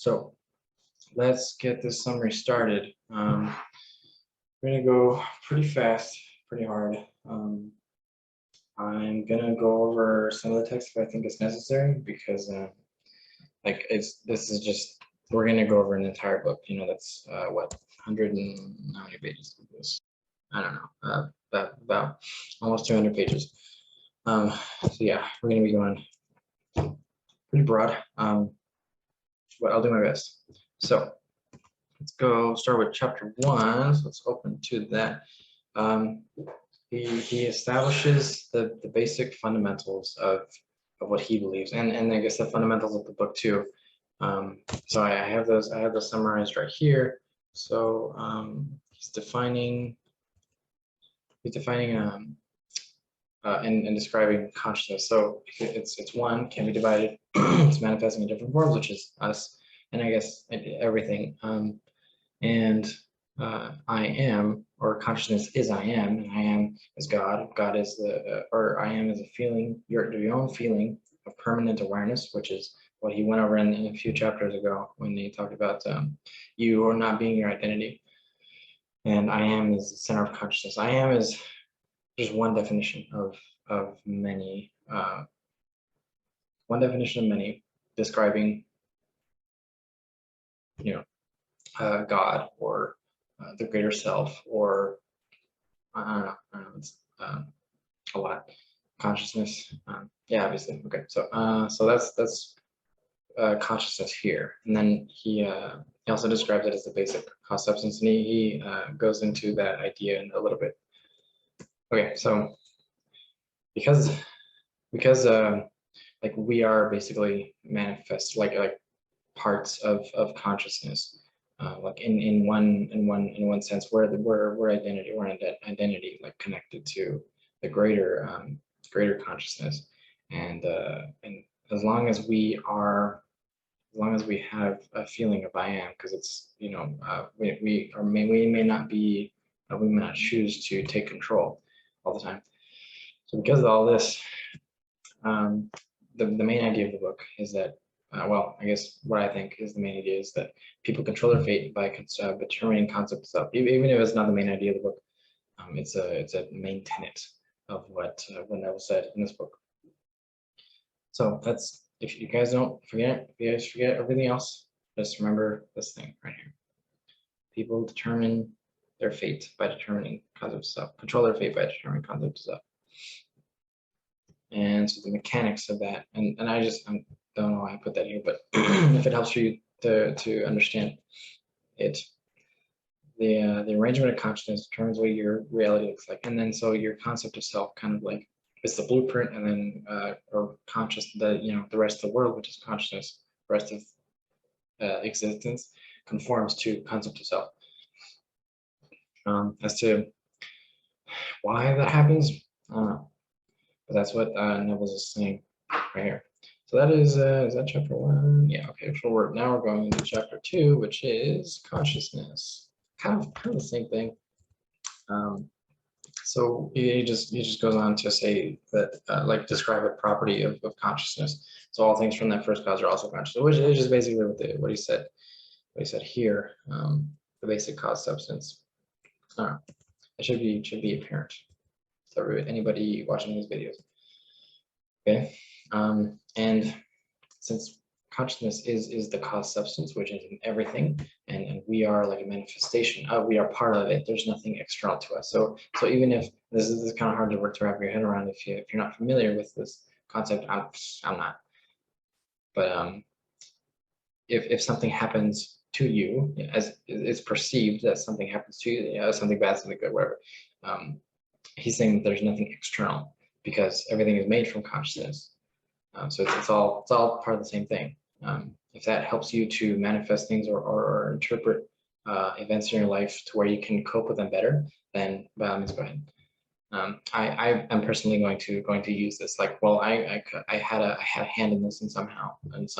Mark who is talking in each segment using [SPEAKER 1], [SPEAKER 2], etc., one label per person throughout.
[SPEAKER 1] So let's get this summary started. We're gonna go pretty fast, pretty hard. I'm gonna go over some of the text if I think it's necessary because this is just, we're gonna go over an entire book. That's what, 100 and how many pages is this? I don't know, about almost 200 pages. So yeah, we're gonna be going pretty broad. But I'll do my best. So let's go start with chapter 1. So let's open to that. He establishes the basic fundamentals of what he believes, and I guess the fundamentals of the book too. So I have those summarized right here. So he's defining and describing consciousness. So it's one, can be divided. It's manifesting in different forms, which is us, and I guess everything. I am, or consciousness is I am, and I am is God. God is or I am is a feeling, your own feeling of permanent awareness, which is what he went over in a few chapters ago when he talked about you or not being your identity. And I am is the center of consciousness. I am is just one definition of many, describing, God or the greater self, or I don't know, it's a lot. Consciousness, yeah, obviously. Okay, so that's consciousness here, and then he also describes it as the basic cause substance, and he goes into that idea in a little bit. Okay, so because like we are basically manifest like parts of consciousness. Like in one sense, we're identity, we're an identity like connected to the greater consciousness, and as long as we have a feeling of I am, because it's we may not be, we may not choose to take control all the time. So because of all this, the main idea of the book is that, well, I guess what I think is the main idea is that people control their fate by determining concept of self. Even if it's not the main idea of the book, it's a main tenet of what Neville said in this book. So that's, if you guys don't forget, if you guys forget everything else, just remember this thing right here. People determine their fate by determining concept of self. Control their fate by determining concept of self. And so the mechanics of that, and I don't know why I put that here, but if it helps you to understand it, the arrangement of consciousness determines what your reality looks like, and then so your concept of self kind of like is the blueprint, and then or conscious, the rest of the world, which is consciousness, the rest of existence conforms to concept of self. As to why that happens, I don't know. But that's what Neville is saying right here. So that is that chapter 1? Yeah, okay. So now we're going into chapter 2, which is consciousness. Kind of the same thing. So he just goes on to say that like describe a property of consciousness. So all things from that first cause are also conscious, which is just basically what he said. What he said here, the basic cause substance. It should be apparent to anybody watching these videos. Okay, and since consciousness is the cause substance, which is in everything, and we are like a manifestation, we are part of it. There's nothing external to us. So even if this is kind of hard to wrap your head around if you're not familiar with this concept, I'm not. But if something happens to you, as it's perceived that something happens to you, something bad, something good, whatever, he's saying that there's nothing external because everything is made from consciousness. So it's all part of the same thing. If that helps you to manifest things or interpret events in your life to where you can cope with them better, then by all means go ahead. I am personally going to use this. Like, well, I had a hand in this in some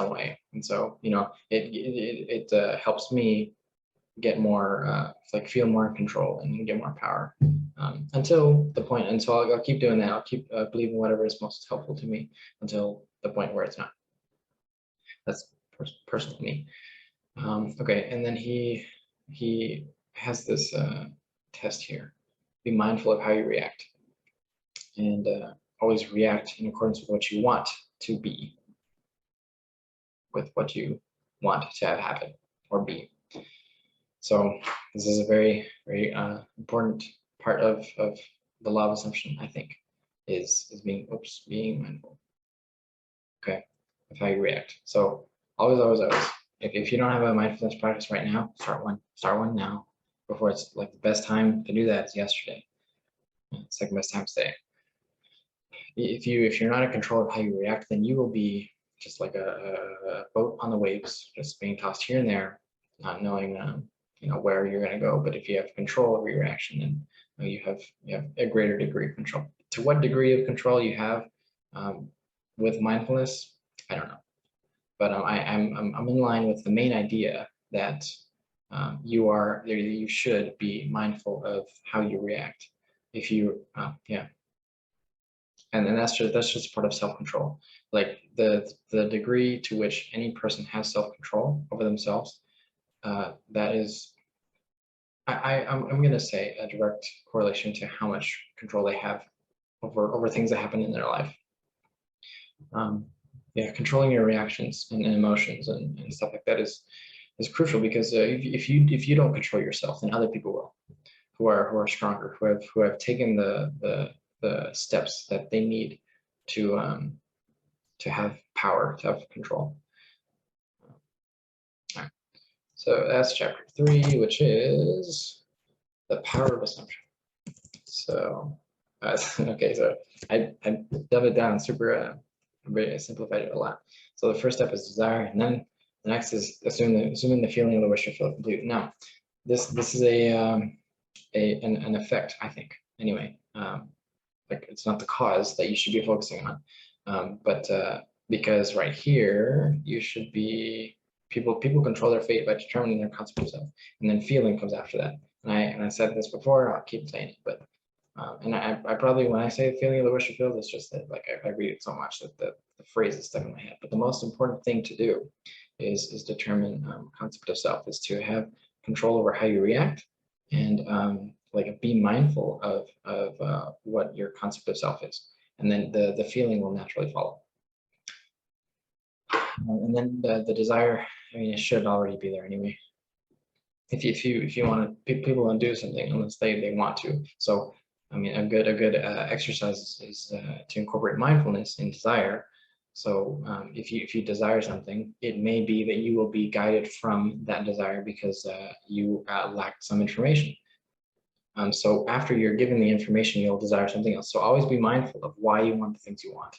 [SPEAKER 1] way, and so it helps me get more like feel more in control and get more power until I'll keep doing that. I'll keep believing whatever is most helpful to me until the point where it's not. That's personal to me. Okay, and then he has this test here. Be mindful of how you react, and always react in accordance with what you want to be, with what you want to have happen or be. So this is a very, very important part of the law of assumption, I think, is being mindful. Okay, of how you react. So always, always, always. If you don't have a mindfulness practice right now, start one. Start one now. Before it's like the best time to do that is yesterday. Second best time today. If you're not in control of how you react, then you will be just like a boat on the waves, just being tossed here and there, not knowing where you're going to go. But if you have control over your action, then you have a greater degree of control. To what degree of control you have with mindfulness, I don't know. But I'm in line with the main idea that you should be mindful of how you react. If you and then that's just part of self-control. Like the degree to which any person has self-control over themselves, that is, I'm going to say a direct correlation to how much control they have over things that happen in their life. Controlling your reactions and emotions and stuff like that is crucial, because if you don't control yourself, then other people will, who are stronger, who have taken the steps that they need to have power, to have control. All right. So that's chapter 3, which is the power of assumption. So okay, so I dumbed it down super. I simplified it a lot. So the first step is desire, and then the next is assuming the feeling of the wish to feel complete. Now, this is an effect, I think. Anyway, like it's not the cause that you should be focusing on, but because right here you should be people control their fate by determining their consequences, and then feeling comes after that. And I said this before, I'll keep saying it, but and I probably, when I say feeling of the wish to feel, it's just that like I read it so much that the phrase is stuck in my head. But the most important thing to do is determine concept of self, is to have control over how you react, and like be mindful of what your concept of self is, and then the feeling will naturally follow. And then the desire, I mean, it should already be there anyway. If you want to, people don't do something unless they want to. So I mean, a good exercise is to incorporate mindfulness in desire. So if you desire something, it may be that you will be guided from that desire because you lack some information. So after you're given the information, you'll desire something else. So always be mindful of why you want the things you want.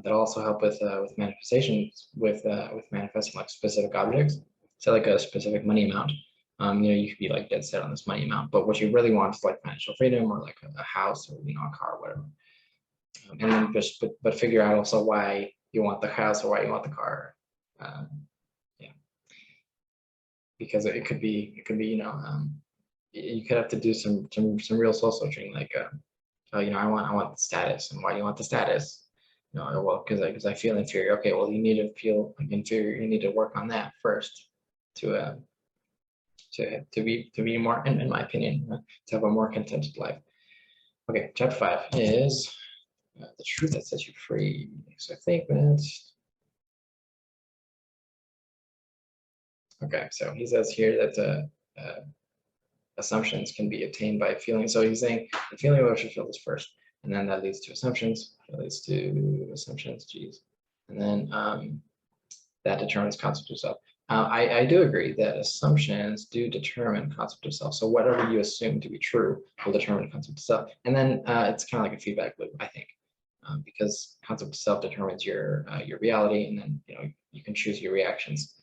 [SPEAKER 1] That'll also help with manifestations, with manifesting like specific objects. So like a specific money amount. You could be like dead set on this money amount, but what you really want is like financial freedom, or like a house, or a car, or whatever. And then just but figure out also why you want the house or why you want the car. Because it could be you could have to do some real soul searching, like I want the status. And why do you want the status? Well, because I feel inferior. Okay, well, you need to feel inferior. You need to work on that first to be more, in my opinion, to have a more contented life. Okay, chapter 5 is the truth that sets you free. So I think that's okay. So he says here that assumptions can be obtained by feeling. So he's saying the feeling of wish to feel is first, and then that leads to assumptions. That leads to assumptions. Geez, and then that determines concept of self. I do agree that assumptions do determine concept of self. So whatever you assume to be true will determine concept of self. And then it's kind of like a feedback loop, I think, because concept of self determines your reality, and then you can choose your reactions,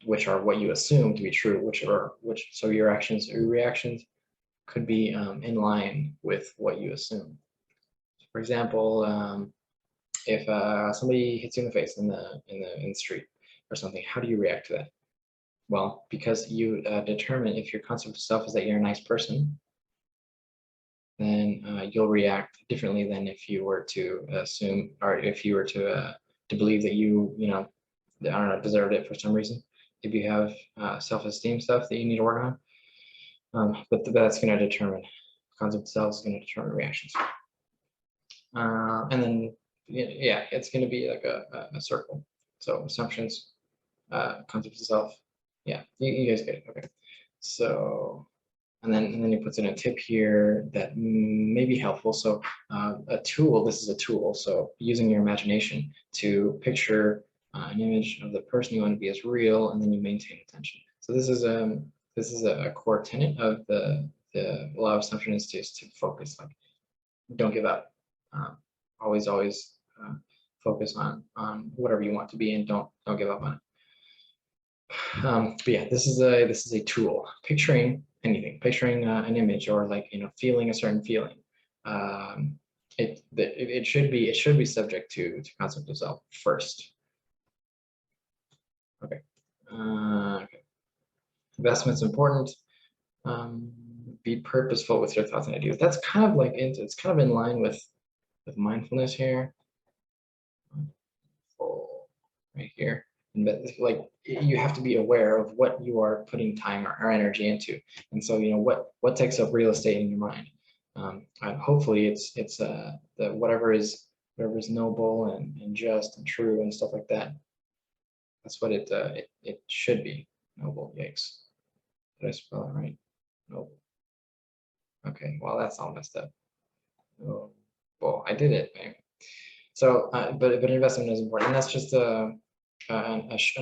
[SPEAKER 1] which are what you assume to be true, so your actions or your reactions could be in line with what you assume. For example, if somebody hits you in the face in the street or something, how do you react to that? Well, because you determine if your concept of self is that you're a nice person, then you'll react differently than if you were to assume, or if you were to believe that you deserved it for some reason. if you have self-esteem stuff that you need to work on. But that's going to determine, concept itself is going to determine reactions. And then, yeah, it's going to be like a circle. So assumptions, concept itself. Yeah, you guys get it. Okay. So, and then he puts in a tip here that may be helpful. So a tool, this is a tool. So using your imagination to picture an image of the person you want to be as real, and then you maintain attention. So this is a core tenet of the law of assumption, is to focus. Like, don't give up. Always focus on whatever you want to be, and don't give up on it. But yeah, this is a tool. Picturing anything, picturing an image, or like, feeling a certain feeling. It should be subject to concept of self first. Okay. Okay. Investment's important. Be purposeful with your thoughts and ideas. That's kind of like it's kind of in line with mindfulness here. Right here. Like, you have to be aware of what you are putting time or energy into, and so what takes up real estate in your mind. And hopefully it's the whatever is noble and just and true and stuff like that. That's what it should be. Noble. Yikes! Did I spell it right? Noble. Okay. Well, that's all messed up. Oh, well, I did it. Anyway. So, but investment is important, and that's just an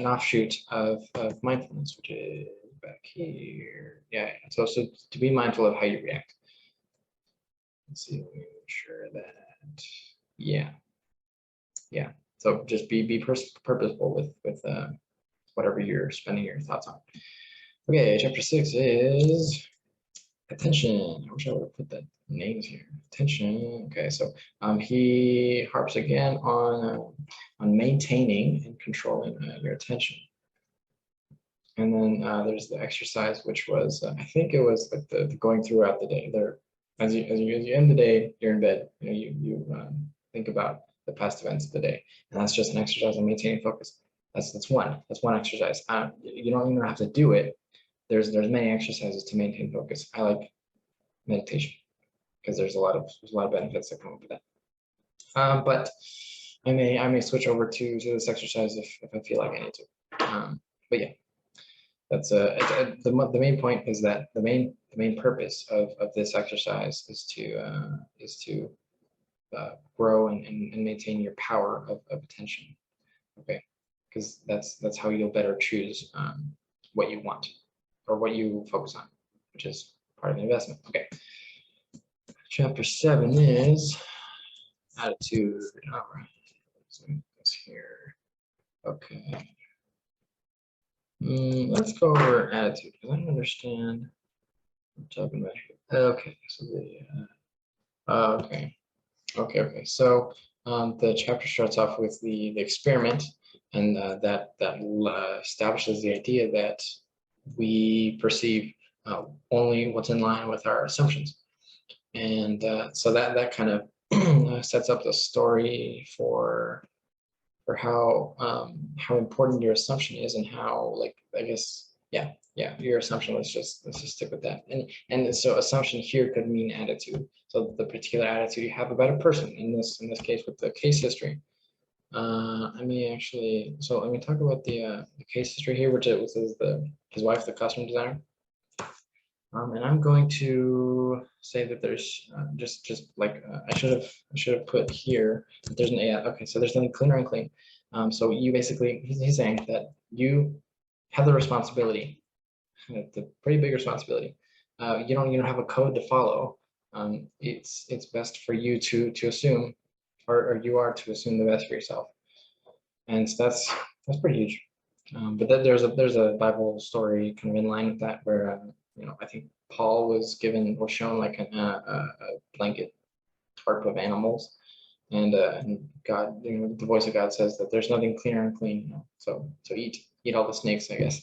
[SPEAKER 1] offshoot of mindfulness, which is back here. Yeah. So to be mindful of how you react. Let's see. Let me make sure that. Yeah. So just be purposeful with whatever you're spending your thoughts on. Okay. Chapter 6 is attention. I wish I would have put the names here. Attention. Okay, so he harps again on maintaining and controlling your attention. And then there's the exercise, which was I think it was like the going throughout the day. There, as you end the day, you're in bed. You think about the past events of the day, and that's just an exercise in maintaining focus. That's one exercise. You don't even have to do it. There's many exercises to maintain focus. I like meditation because there's a lot of benefits that come with that. But I may switch over to this exercise if I feel like I need to. But yeah, that's the main point is that the main purpose of this exercise is to grow and maintain your power of attention. Okay, because that's how you'll better choose what you want or what you focus on, which is part of the investment. Okay. Chapter 7 is attitude. All right. So this here. Okay. Let's go over attitude because I don't understand what I'm talking about here. Okay. So Okay. So the chapter starts off with the experiment, and that establishes the idea that we perceive only what's in line with our assumptions. And so that kind of sets up the story for how important your assumption is, and how, like, I guess, yeah, your assumption. Let's just stick with that. And so assumption here could mean attitude. So the particular attitude you have about a person, in this case with the case history. I mean, actually, so let me talk about the case history here, which is his wife, the costume designer. And I'm going to say that there's just like I should have put here that there's an okay, so there's nothing clean or unclean. So you basically, he's saying that you have the responsibility, the pretty big responsibility. You don't have a code to follow. It's best for you to assume, or you are to assume the best for yourself, and so that's pretty huge. But then there's a Bible story kind of in line with that, where I think Paul was shown like a blanket tarp of animals, and God, the voice of God says that there's nothing clean or unclean, so eat all the snakes, I guess.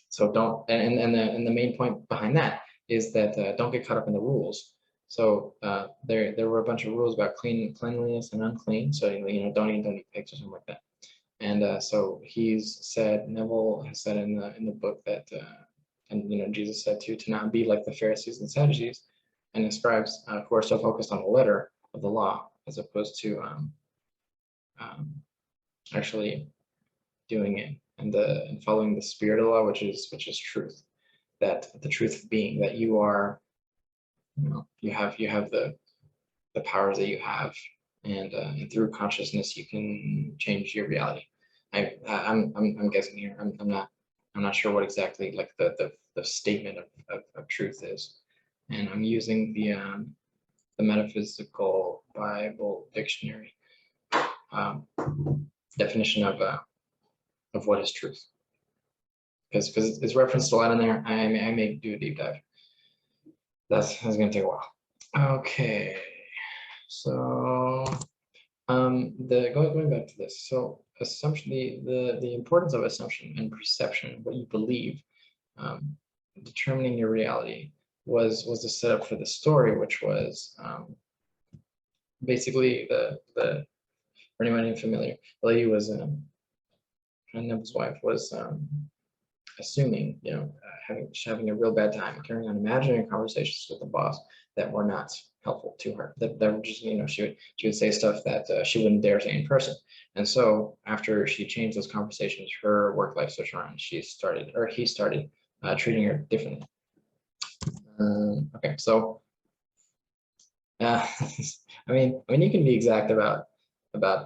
[SPEAKER 1] So don't, and the main point behind that is that don't get caught up in the rules. So there were a bunch of rules about cleanliness and unclean. So don't eat pigs or something like that. And so he's said, Neville has said in the book that, and Jesus said to not be like the Pharisees and Sadducees and the scribes who are so focused on the letter of the law as opposed to um, actually doing it and following the spirit of the law, which is truth. That the truth being that you are, you have the powers that you have, and through consciousness you can change your reality. I'm guessing here. I'm not sure what exactly like the statement of truth is, and I'm using the Metaphysical Bible Dictionary definition of what is truth, because it's referenced a lot in there. I may do a deep dive. That's going to take a while. Okay, so going back to this, so assumption, the importance of assumption and perception, what you believe, determining your reality was the setup for the story, which was basically for anyone unfamiliar, the lady was Neville's wife was assuming, having a real bad time, carrying on imaginary conversations with the boss that were not helpful to her. That were just, she would say stuff that she wouldn't dare say in person. And so after she changed those conversations, her work life switched around. He started treating her differently. Okay, so I mean, you can be exact about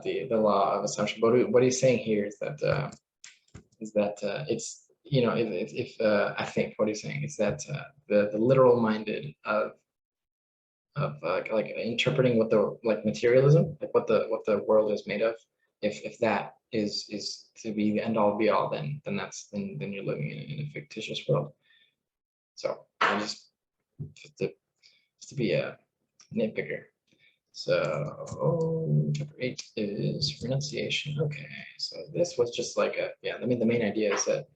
[SPEAKER 1] the law of assumption, but what he's saying here is that it's, if I think what he's saying is that the literal minded of like interpreting what the materialism, like what the world is made of, if that is to be the end all be all, then you're living in a fictitious world. So I just to be a nitpicker. So chapter 8 is renunciation. Okay, so this was just like I mean, the main idea is that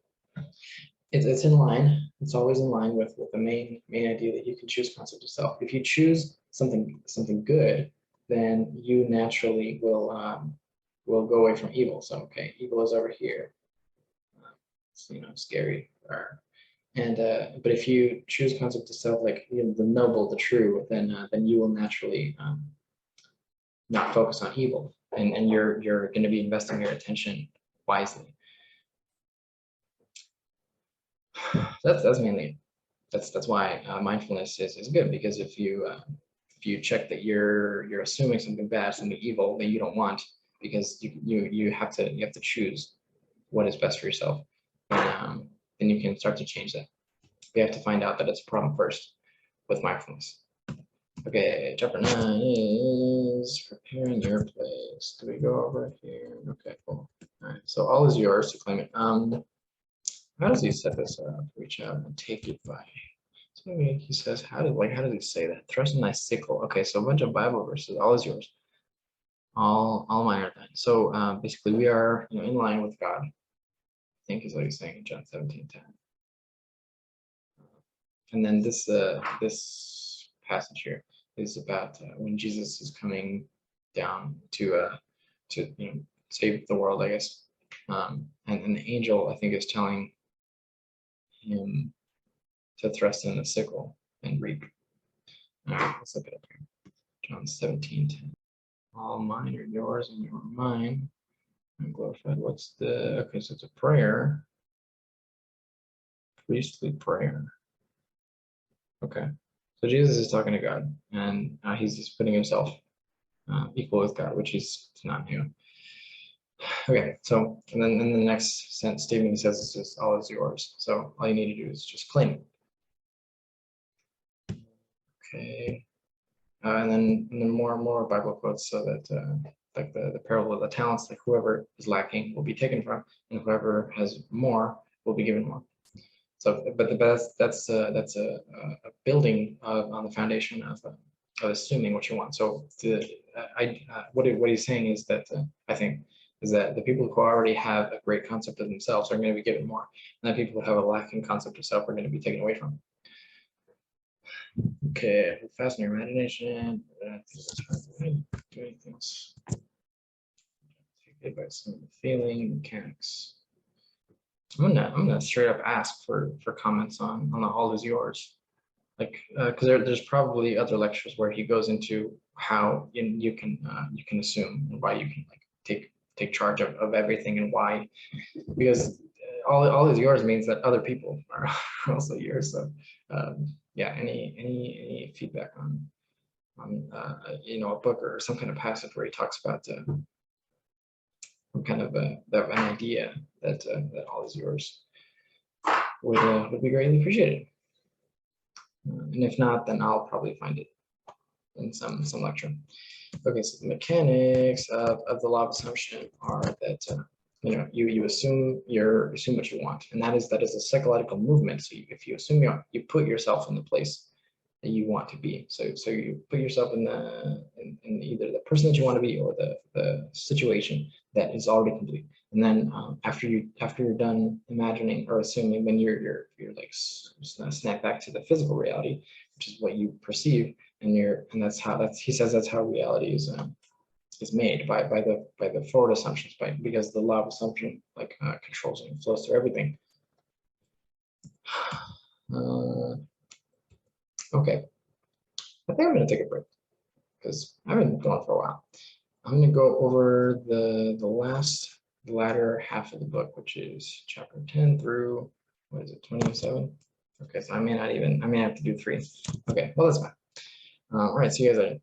[SPEAKER 1] it's in line. It's always in line with the main idea that you can choose concept of self. If you choose something good, then you naturally will go away from evil. So okay, evil is over here. It's, scary. And but if you choose concept of self, like the noble, the true, then you will naturally not focus on evil, and you're going to be investing your attention wisely. That's mainly that's why mindfulness is good, because if you check that you're assuming something bad, something evil that you don't want, because you have to choose what is best for yourself, and then you can start to change that. We have to find out that it's a problem first with mindfulness. Okay, chapter 9 is preparing your place. Do we go over here? Okay, cool. All right, so all is yours to claim it. How does he set this up? Reach out and take it by. So he says, how does he say that? Thrust in thy sickle. Okay, so a bunch of Bible verses. All is yours. All mine are thine. So basically, we are in line with God, I think is what he's saying in John 17:10. And then this passage here is about when Jesus is coming down to save the world, I guess. And the angel, I think, is telling him to thrust in the sickle and reap. All right, let's look it up here. John 17:10. All mine are yours, and you are mine. I'm glorified. What's okay? So it's a prayer, priestly prayer. Okay. So Jesus is talking to God, and he's just putting himself equal with God, which is not new. Okay, so and then in the next statement he says, "It's just all is yours." So all you need to do is just claim it. Okay, and then more Bible quotes, so that like the parable of the talents, like whoever is lacking will be taken from, and whoever has more will be given more. So, but that's a building on the foundation of assuming what you want. So what he's saying is that I think is that the people who already have a great concept of themselves are going to be given more, and the people who have a lacking concept of self are going to be taken away from. Okay, fasten your imagination. Doing things. motivated by some feeling mechanics. I'm gonna straight up ask for comments on the all is yours, like because there's probably other lectures where he goes into how you can assume and why you can like take charge of everything and why, because all is yours means that other people are also yours. So yeah, any feedback on you know, a book or some kind of passage where he talks about some kind of an idea that all is yours would be greatly appreciated. And if not, then I'll probably find it in some lecture. Okay, so the mechanics of the law of assumption are that you know, you assume what you want, and that is a psychological movement. So if you assume you put yourself in the place that you want to be. So you put yourself in either the person that you want to be or the situation that is already complete. And then after you're done imagining or assuming, then you're like snap back to the physical reality, which is what you perceive, and he says that's how reality is made by the forward assumptions, because the law of assumption like controls and flows through everything. Okay, I think I'm going to take a break because I've been going for a while. I'm going to go over the latter half of the book, which is chapter 10 through, what is it, 27? Okay, so I may have to do 3. Okay, well, that's fine. All right, see you guys later.